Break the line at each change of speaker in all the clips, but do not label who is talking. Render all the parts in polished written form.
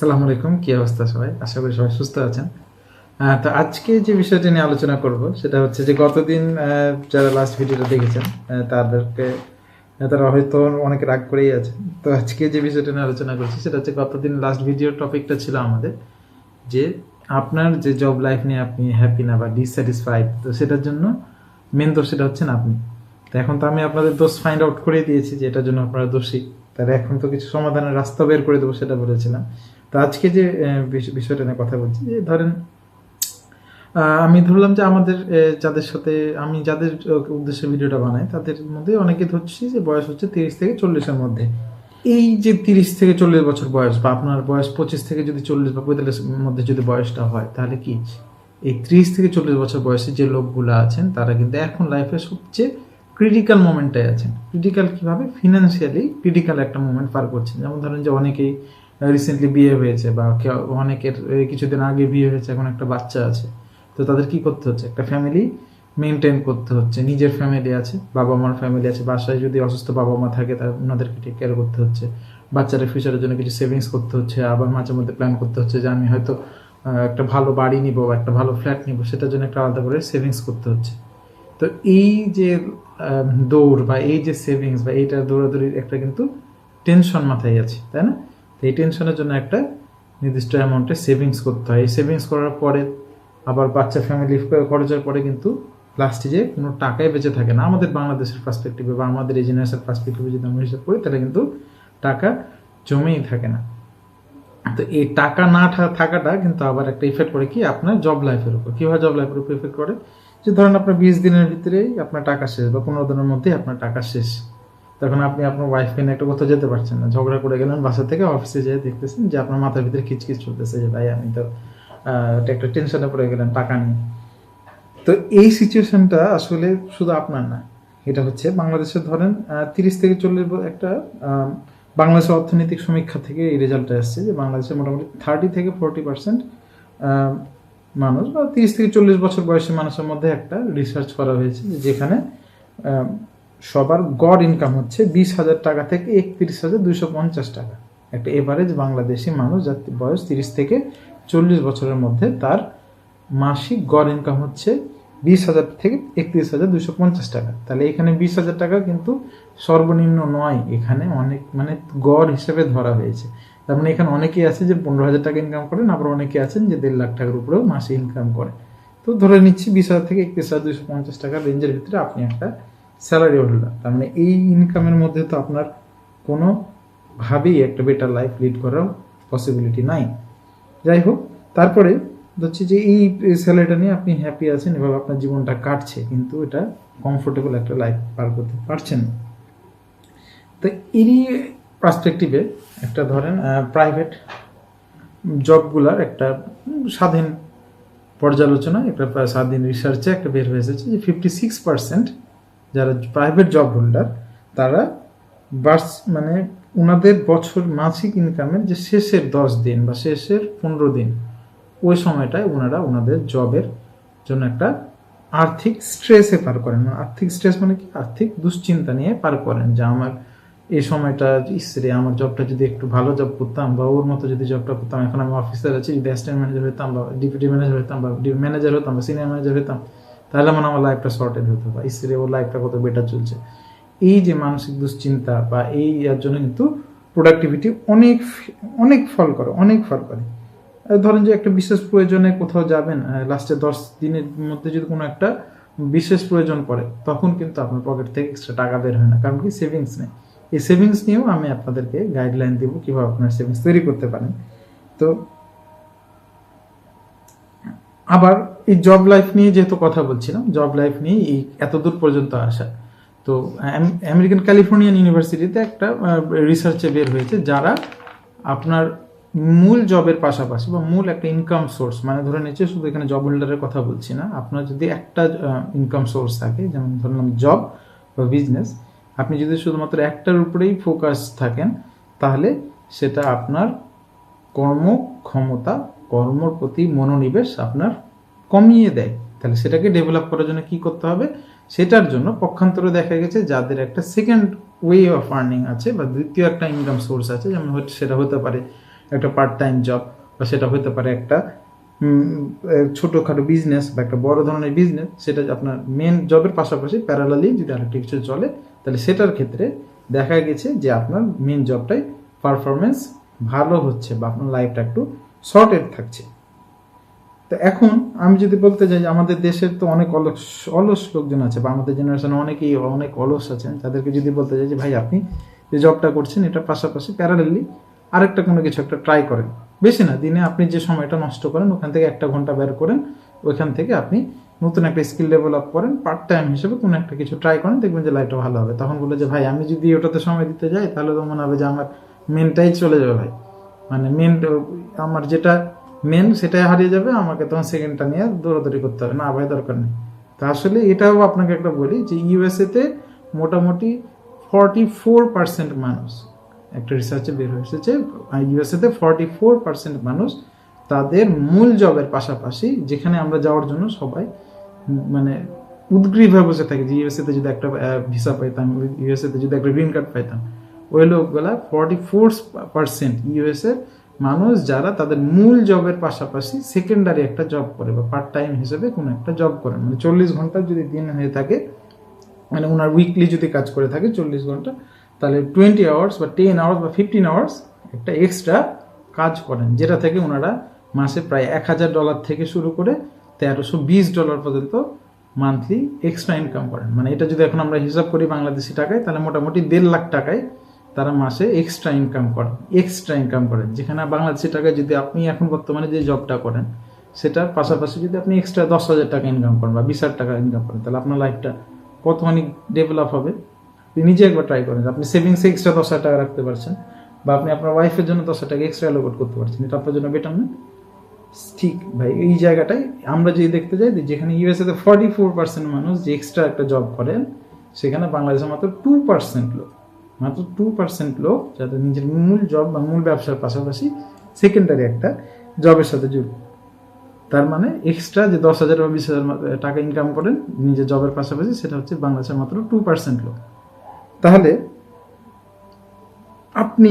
আসসালামু আলাইকুম, কি অবস্থা সবাই? আশা করি সবাই সুস্থ আছেন। তো আজকে যে বিষয়টি নিয়ে আলোচনা করব সেটা হচ্ছে যে গতদিন যারা লাস্ট ভিডিওটা দেখেছেন তাদেরকে তারা হয়তো অনেকে রাগ করেই আছে। তো আজকে যে বিষয়টা নিয়ে আলোচনা করছি সেটা হচ্ছে গতদিন লাস্ট ভিডিওর টপিকটা ছিল আমাদের যে আপনার যে জব লাইফ নিয়ে আপনি হ্যাপি না বা ডিসস্যাটিসফাইড, তো সেটার জন্য মেন দোষ সেটা হচ্ছেন আপনি। তো এখন তো আমি আপনাদের দোষ ফাইন্ড আউট করে দিয়েছি যে এটার জন্য আপনারা দোষী, তাহলে এখন তো কিছু সমাধানের রাস্তা বের করে দেবো সেটা বলেছিলাম। তো আজকে যে বিষয়টা নিয়ে কথা বলছি যে ধরেন আমি ধরলাম যে আমাদের যাদের সাথে আমি যাদের উদ্দেশ্যে ভিডিওটা বানাই তাদের মধ্যে অনেকে ধরছি যে বয়স হচ্ছে 30 থেকে 40-এর মধ্যে। এই যে 30 থেকে 40 বছর বয়স বা আপনার বয়স 25 থেকে যদি 40 বা 45-এর মধ্যে যদি বয়সটা হয়, তাহলে কি এই 30 থেকে 40 বছর বয়সে যে লোকগুলো আছেন তারা কিন্তু এখন লাইফে সবচেয়ে ক্রিটিক্যাল মোমেন্টে আছেন। ক্রিটিক্যাল কিভাবে? ফিনান্সিয়ালি ক্রিটিক্যাল একটা মোমেন্ট পার করছেন। যেমন ধরেন যে অনেকেই রিসেন্টলি বিয়ে হয়েছে বা অনেকের কিছুদিন আগে বিয়ে হয়েছে, এখন একটা বাচ্চা আছে। তো তাদের কি করতে হচ্ছে? একটা ফ্যামিলি মেনটেন করতে হচ্ছে, নিজের ফ্যামিলি আছে, বাবা মার ফ্যামিলি আছে, বাসায় যদি অসুস্থ বাবা মা থাকে তার ওনাদেরকে টেক কেয়ার করতে হচ্ছে, বাচ্চাদের ফিউচারের জন্য কিছু সেভিংস করতে হচ্ছে, আবার মাঝে মধ্যে প্ল্যান করতে হচ্ছে যে আমি হয়তো একটা ভালো বাড়ি নিব বা একটা ভালো ফ্ল্যাট নিব, সেটার জন্য একটা আলাদা করে সেভিংস করতে হচ্ছে। তো এই যে দৌড় বা এই যে সেভিংস বা এইটা দৌড়াদৌড়ির একটা কিন্তু টেনশন মাথায় আছে, তাই না? তো এই টেনশনের জন্য একটা নির্দিষ্ট অ্যামাউন্টে সেভিংস করতে হয়। এই সেভিংস করার পরে আবার বাচ্চা ফ্যামিলি খরচের পরে কিন্তু লাস্টে যে কোনো টাকাই বেঁচে থাকে না আমাদের বাংলাদেশের পার্সপেক্টিভে বা আমাদের এই জেনারেশন পার্সপেক্টিভে যদি আমরা হিসাব করি, তাহলে কিন্তু টাকা জমেই থাকে না। তো এই টাকা না থাকাটা কিন্তু আবার একটা ইফেক্ট করে কি আপনার জব লাইফের উপর। কীভাবে জব লাইফের উপর ইফেক্ট করে? যে ধরেন আপনার 20 দিনের ভিতরেই আপনার টাকা শেষ বা 15 দিনের মধ্যেই আপনার টাকা শেষ, তখন আপনি আপনার ওয়াইফকে নিয়ে একটা কোথাও যেতে পারছেন না, ঝগড়া করে গেলেন, বাসা থেকে অফিসে যেয়ে দেখতেছেন যে আপনার মাথার ভিতরে খিচখিচ চলতেছে যে ভাই আমি তো একটা টেনশনে পড়ে গেলেন টাকা নিয়ে। তো এই সিচুয়েশনটা আসলে শুধু আপনার না, এটা হচ্ছে বাংলাদেশের ধরেন 30 থেকে 40 একটা বাংলাদেশের অর্থনৈতিক সমীক্ষা থেকে এই রেজাল্টটা আসছে যে বাংলাদেশের মোটামুটি 30 থেকে 40% মানুষ বা 30 থেকে 40 বছর বয়সী মানুষের মধ্যে একটা রিসার্চ করা হয়েছে যেখানে সবার গড় ইনকাম হচ্ছে 20,000 টাকা থেকে 31,250 টাকা। একটা এভারেজ বাংলাদেশি মানুষ যার বয়স 30 থেকে 40 বছরের মধ্যে তার মাসিক গড় ইনকাম হচ্ছে 20,000 থেকে 31,250 টাকা। তাহলে এখানে 20,000 টাকা কিন্তু সর্বনিম্ন নয়, এখানে অনেক মানে গড় হিসেবে ধরা হয়েছে। তার মানে এখানে অনেকেই আছে যে 15,000 টাকা ইনকাম করেন, আবার অনেকে আছেন যে 1.5 লাখ টাকার উপরেও মাসে ইনকাম করে। তো ধরে নিচ্ছি 20,000 থেকে 31,250 টাকার রেঞ্জের ভিতরে আপনি একটা স্যালারি হোল্ডার। তার মানে এই ইনকামের মধ্যে তো আপনার কোনোভাবেই একটা বেটার লাইফ লিড করার পসিবিলিটি নাই। যাই হোক, তারপরে হচ্ছে যে এই স্যালারিটা নিয়ে আপনি হ্যাপি আছেন, এভাবে আপনার জীবনটা কাটছে, কিন্তু এটা কমফোর্টেবল একটা লাইফ পার করতে পারছেন না। তো এরই পার্সপেক্টিভে একটা ধরেন প্রাইভেট জবগুলার একটা স্বাধীন পর্যালোচনা, একটা স্বাধীন রিসার্চে একটা বের হয়ে এসেছে যে 56% যারা প্রাইভেট জব হোল্ডার তারা মানে ওনাদের বছর মাসিক ইনকামের যে শেষের 10 দিন বা শেষের 15 দিন ওই সময়টায় ওনারা ওনাদের জবের জন্য একটা আর্থিক স্ট্রেসে পার করেন। আর্থিক স্ট্রেস মানে কি? আর্থিক দুশ্চিন্তা নিয়ে পার করেন যে আমার এই সময়টা ইসরে আমার জবটা যদি একটু ভালো জব করতাম বা ওর মতো যদি জবটা করতাম, এখন আমি অফিসার আছি, যদি অ্যাসিস্ট্যান্ট ম্যানেজার হতাম বা ডিপুটি ম্যানেজার হতাম বা ম্যানেজার হতাম বা সিনিয়র ম্যানেজার হতাম, তাহলে মানে আমার লাইফটা সর্টেড হতো বা ইসরে ওর লাইফটা কত বেটার চলছে। এই যে মানসিক দুশ্চিন্তা বা এই এর জন্য কিন্তু প্রোডাক্টিভিটি অনেক অনেক ফল করে। ধরেন যে একটা বিশেষ প্রয়োজনে কোথাও যাবেন, লাস্টে 10 দিনের মধ্যে যদি কোনো একটা বিশেষ প্রয়োজন পড়ে, তখন কিন্তু আপনার পকেট থেকে এক্সট্রা টাকা বের হয় না, কারণ কি? সেভিংস নেই। এই সেভিংস নিয়েও আমি আপনাদেরকে গাইডলাইন দিব কিভাবে আপনার সেভিংস তৈরি করতে পারেন। তো আবার এই জব লাইফ নিয়ে যেহেতু কথা বলছিলাম, জব লাইফ নিয়ে এই এতদূর পর্যন্ত আসা, তো আমেরিকান ক্যালিফোর্নিয়ান ইউনিভার্সিটিতে একটা রিসার্চে বের হয়েছে যারা আপনার মূল জবের পাশাপাশি বা মূল একটা ইনকাম সোর্স, মানে ধরে নিচ্ছে শুধু এখানে জব হোল্ডারের কথা বলছি না, আপনার যদি একটা ইনকাম সোর্স থাকে, যেমন ধরলাম জব বা বিজনেস, আপনি যদি শুধুমাত্র একটার উপরেই ফোকাস থাকেন, তাহলে সেটা আপনার কর্মক্ষমতা, কর্মর প্রতি মনোনিবেশ আপনার কমিয়ে দেয়। তাহলে সেটাকে ডেভেলপ করার জন্য কি করতে হবে? সেটার জন্য পক্ষান্তরে দেখা গেছে যাদের একটা সেকেন্ড ওয়ে অফ আর্নিং আছে বা দ্বিতীয় একটা ইনকাম সোর্স আছে, যেমন সেটা হতে পারে একটা পার্ট টাইম জব, বা সেটা হতে পারে একটা ছোটোখাটো বিজনেস বা একটা বড় ধরনের বিজনেস, সেটা আপনার মেন জবের পাশাপাশি প্যারালালি যদি আরেকটা কিছু চলে, তাহলে সেটার ক্ষেত্রে দেখা গেছে যে আপনার মেন জবটাই পারফরমেন্স ভালো হচ্ছে বা আপনার লাইফটা একটু শর্টেড থাকছে। তো এখন আমি যদি বলতে চাই যে আমাদের দেশের তো অনেক অলস লোকজন আছে, বা আমাদের জেনারেশনে অনেকেই অনেক অলস আছেন, তাদেরকে যদি বলতে চাই যে ভাই আপনি যে জবটা করছেন এটার পাশাপাশি প্যারালালি আরেকটা কোনো কিছু একটা ট্রাই করেন, বেশি না, দিনে আপনি যে সময়টা নষ্ট করেন ওখান থেকে 1 ঘন্টা বের করেন, ওইখান থেকে আপনি নতুন একটা স্কিল ডেভেলপ করেন, পার্ট টাইম হিসেবে কোনো একটা কিছু ট্রাই করেন, দেখবেন যে লাইফটা ভালো হবে। তখন বলে যে ভাই আমি যদি ওটাতে সময় দিতে যাই তাহলে তো মনে হবে যে আমার মেনটাই চলে যাবে ভাই, মানে মেন আমার যেটা মেন সেটাই হারিয়ে যাবে, আমাকে তখন সেকেন্ডটা নিয়ে দৌড়াদৌড়ি করতে হবে, না ভাই দরকার নেই। তা আসলে এটাও আপনাকে একটা বলি যে ইউএসএতে মোটামুটি 44% মানুষ, একটা রিসার্চে বের হয়েছে যে ইউএসএতে 44% মানুষ তাদের মূল জবের পাশাপাশি, যেখানে আমরা যাওয়ার জন্য সবাই মানে উদ্গ্রীব হয়ে বসে থাকি যে ইউএসএতে যদি একটা ভিসা পাইতাম, ইউএসএতে যদি একটা গ্রিন কার্ড পাইতাম, ওই লোকগুলা 44% ইউএসএ মানুষ যারা তাদের মূল জবের পাশাপাশি সেকেন্ডারি একটা জব করে বা পার্ট টাইম হিসেবে কোনো একটা জব করেন, মানে 40 ঘন্টা যদি দিন হয়ে থাকে, মানে ওনার উইকলি যদি কাজ করে থাকে 40 ঘন্টা, তাহলে 20 আওয়ার্স বা 10 আওয়ার্স বা 15 আওয়ার্স একটা এক্সট্রা কাজ করেন, যেটা থেকে ওনারা মাসে প্রায় $1000 থেকে শুরু করে $1320 পর্যন্ত মান্থলি এক্সট্রা ইনকাম করেন। মানে এটা যদি এখন আমরা হিসাব করি বাংলাদেশি টাকায়, তাহলে মোটামুটি 1.5 লাখ টাকায় তারা মাসে এক্সট্রা ইনকাম করেন, যেখানে বাংলাদেশি টাকায় যদি আপনি এখন বর্তমানে যে জবটা করেন সেটার পাশাপাশি যদি আপনি এক্সট্রা 10,000 টাকা ইনকাম করেন বা 20,000 টাকা ইনকাম করেন, তাহলে আপনার লাইফটা কতখানি ডেভেলপ হবে। নিজে একবার ট্রাই করেন, আপনি সেভিংসে এক্সট্রা 10,000 টাকা রাখতে পারছেন, বা আপনি আপনার ওয়াইফের জন্য 10,000 টাকা এক্সট্রা অ্যালোকেট করতে পারছেন, এটা আপনার জন্য বেটার না? ঠিক ভাই, এই জায়গাটাই আমরা যদি দেখতে যাই, যেখানে ইউএসএতে 44% মানুষ যে এক্সট্রা একটা জব করেন, সেখানে বাংলাদেশে মাত্র 2% লোক যাদের নিজের মূল জব বা মূল ব্যবসার পাশাপাশি সেকেন্ডারি একটা জবের সাথে যুক্ত। তার মানে এক্সট্রা যে 10,000 বা 20,000 টাকা ইনকাম করেন নিজের জবের পাশাপাশি, সেটা হচ্ছে বাংলাদেশের মাত্র 2% লোক। তাহলে আপনি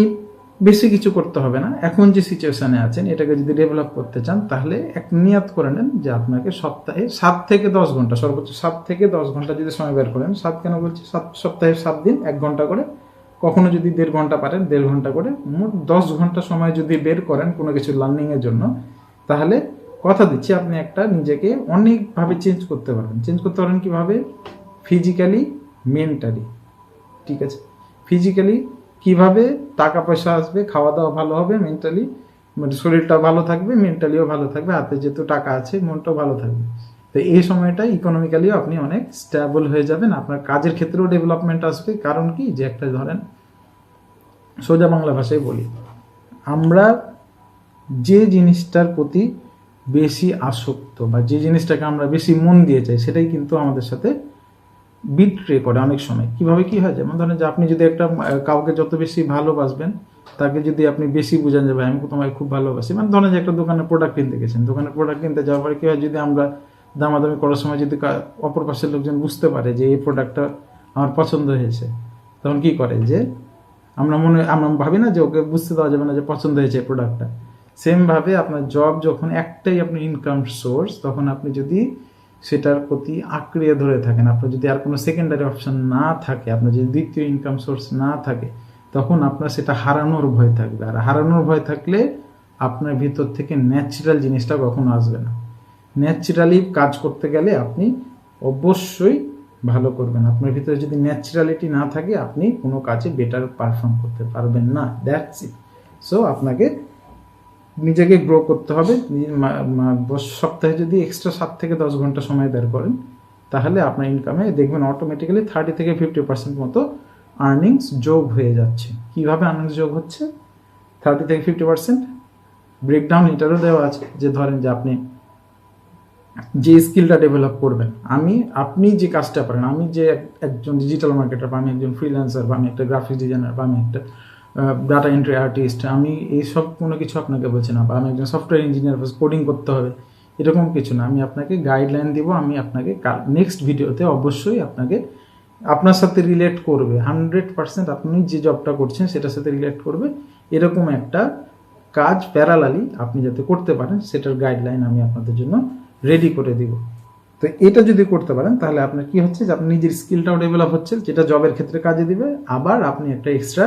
বেশি কিছু করতে হবে না, এখন যে সিচুয়েশনে আছেন এটাকে যদি ডেভেলপ করতে চান, তাহলে এক নিয়ত করে নেন যে আপনাকে সপ্তাহে 7 থেকে 10 ঘন্টা, সর্বোচ্চ 7 থেকে 10 ঘন্টা যদি সময় বের করেন, 7 কেন বলছি, সপ্তাহে 7 দিন 1 ঘন্টা করে, কখনো যদি 1.5 ঘন্টা পারেন 1.5 ঘন্টা করে, মোট 10 ঘন্টা সময় যদি বের করেন কোনো কিছু লার্নিংয়ের জন্য, তাহলে কথা দিচ্ছি আপনি একটা নিজেকে অনেকভাবে চেঞ্জ করতে পারবেন। কিভাবে? Physically, mentally. ঠিক আছে, ফিজিক্যালি কিভাবে টাকা পয়সা আসবে, খাওয়া দাওয়া ভালো হবে, মেন্টালি মানে শরীরটা ভালো থাকবে, মেন্টালিও ভালো থাকবে, হাতে যেহেতু টাকা আছে মনটাও ভালো থাকবে। তো এই সময়টা ইকোনমিক্যালিও আপনি অনেক স্টেবল হয়ে যাবেন, আপনার কাজের ক্ষেত্রেও ডেভেলপমেন্ট আসবে। কারণ কি, যে একটা ধরেন সোজা বাংলা ভাষায় বলি, আমরা যে জিনিসটার প্রতি বেশি আসক্ত বা যে জিনিসটাকে আমরা বেশি মন দিয়ে চাই, সেটাই কিন্তু আমাদের সাথে বিট্রে করে অনেক সময়। কিভাবে কি হয়, যেমন ধরেন যে আপনি যদি একটা কাউকে যত বেশি ভালোবাসবেন, তাকে যদি আপনি বেশি বুঝান যে ভাই আমি তোমাকে খুব ভালোবাসি, মানে ধরেন যে একটা দোকানে প্রোডাক্ট কিনতে গেছেন, দোকানে প্রোডাক্ট কিনতে যাওয়ার পরে কি হয়, যদি আমরা দামাদামি করার সময় যদি অপর পাশের লোকজন বুঝতে পারে যে এই প্রোডাক্টটা আমার পছন্দ হয়েছে, তখন কি করে যে আমরা ভাবি না যে ওকে বুঝতে দেওয়া যাবে না যে পছন্দ হয়েছে এই প্রোডাক্টটা। সেমভাবে আপনার জব যখন একটাই আপনি ইনকাম সোর্স, তখন আপনি যদি সেটার প্রতি আঁকড়িয়ে ধরে থাকেন, আপনার যদি আর কোনো সেকেন্ডারি অপশন না থাকে, আপনার যদি দ্বিতীয় ইনকাম সোর্স না থাকে, তখন আপনার সেটা হারানোর ভয় থাকবে। আর হারানোর ভয় থাকলে আপনার ভিতর থেকে ন্যাচারাল জিনিসটা কখনো আসবে না। ন্যাচারালি কাজ করতে গেলে আপনি অবশ্যই ভালো করবেন। আপনার ভিতরে যদি ন্যাচারালিটি না থাকে, আপনি কোনো কাজে বেটার পারফর্ম করতে পারবেন না। That's it. সো আপনাকে নিজেকে গ্রো করতে হবে। সপ্তাহে যদি এক্সট্রা 7 থেকে 10 ঘন্টা সময় বের করেন, তাহলে আপনার ইনকামে দেখবেন অটোমেটিক্যালি 30 থেকে 50% মতো আর্নিংস যোগ হয়ে যাচ্ছে। কিভাবে আর্নিংস যোগ হচ্ছে? 30 থেকে 50% ব্রেকডাউন এটারও দেওয়া আছে, যে ধরেন যে আপনি যে স্কিলটা ডেভেলপ করবেন, আপনি যে কাজটা পারেন, আমি যে একজন ডিজিটাল মার্কেটার, বা আমি একজন ফ্রিল্যান্সার, বা আমি একটা গ্রাফিক্স ডিজাইনার, বা আমি একটা ডাটা এন্ট্রি আর্টিস্ট, আমি এইসব কোনো কিছু আপনাকে বলছি না, বা আমি একজন সফটওয়্যার ইঞ্জিনিয়ার, কোডিং করতে হবে, এরকম কিছু না। আমি আপনাকে গাইডলাইন দিব, আমি আপনাকে নেক্সট ভিডিওতে অবশ্যই আপনার সাথে রিলেট করবে, 100% আপনি যে জবটা করছেন সেটার সাথে রিলেট করবে, এরকম একটা কাজ প্যারালালি আপনি যাতে করতে পারেন সেটার গাইডলাইন আমি আপনাদের জন্য রেডি করে দিব। তো এটা যদি করতে পারেন তাহলে আপনার কি হচ্ছে যে আপনার নিজের স্কিলটাও ডেভেলপ হচ্ছে, যেটা জবের ক্ষেত্রে কাজে দিবে, আবার আপনি একটা এক্সট্রা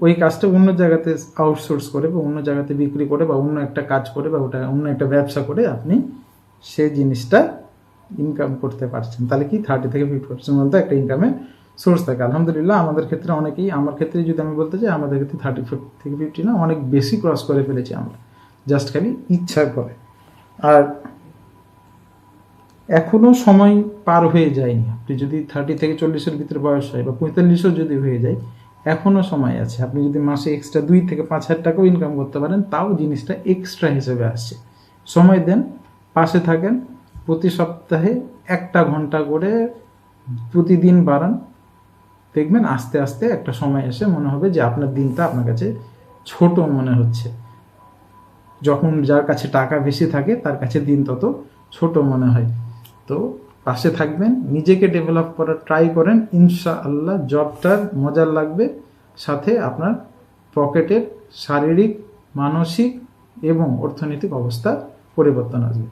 ওই কাজটা অন্য জায়গাতে আউটসোর্স করে বা অন্য জায়গাতে বিক্রি করে বা অন্য একটা কাজ করে বা ওটা অন্য একটা ব্যবসা করে আপনি সেই জিনিসটা ইনকাম করতে পারছেন। তাহলে কি 30 থেকে 50% মধ্যে একটা ইনকামের সোর্স থাকে। আলহামদুলিল্লাহ আমাদের ক্ষেত্রে অনেকেই, আমার ক্ষেত্রে যদি আমি বলতে চাই, আমাদের ক্ষেত্রে 30 থেকে 50 না, অনেক বেশি ক্রস করে ফেলেছি আমরা, জাস্ট খালি ইচ্ছা করে। আর এখনো সময় পার হয়ে যায়নি। আপনি যদি 30 থেকে 40-এর ভিতরে বয়স হয় বা 45ও যদি হয়ে যায়, এখনো সময় আছে। আপনি যদি মাসে এক্সট্রা 2 থেকে 5,000 টাকাও ইনকাম করতে পারেন, তাও জিনিসটা এক্সট্রা হিসেবে আসছে। সময় দেন, পাশে থাকেন, প্রতি সপ্তাহে 1 ঘন্টা করে প্রতিদিন বাড়ান, দেখবেন আস্তে আস্তে একটা সময় এসে মনে হবে যে আপনার দিনটা আপনার কাছে ছোট মনে হচ্ছে। যখন যার কাছে টাকা বেশি থাকে তার কাছে দিন তত ছোট মনে হয়। তো পাশে থাকবেন, নিজেকে ডেভেলপ করার ট্রাই করেন, ইনশাআল্লাহ জবটার মজার লাগবে, সাথে আপনার পকেটের শারীরিক, মানসিক এবং অর্থনৈতিক অবস্থা পরিবর্তন আসবে।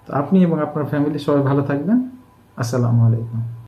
তো আপনি এবং আপনার ফ্যামিলি সবাই ভালো থাকবেন। আসসালামু আলাইকুম।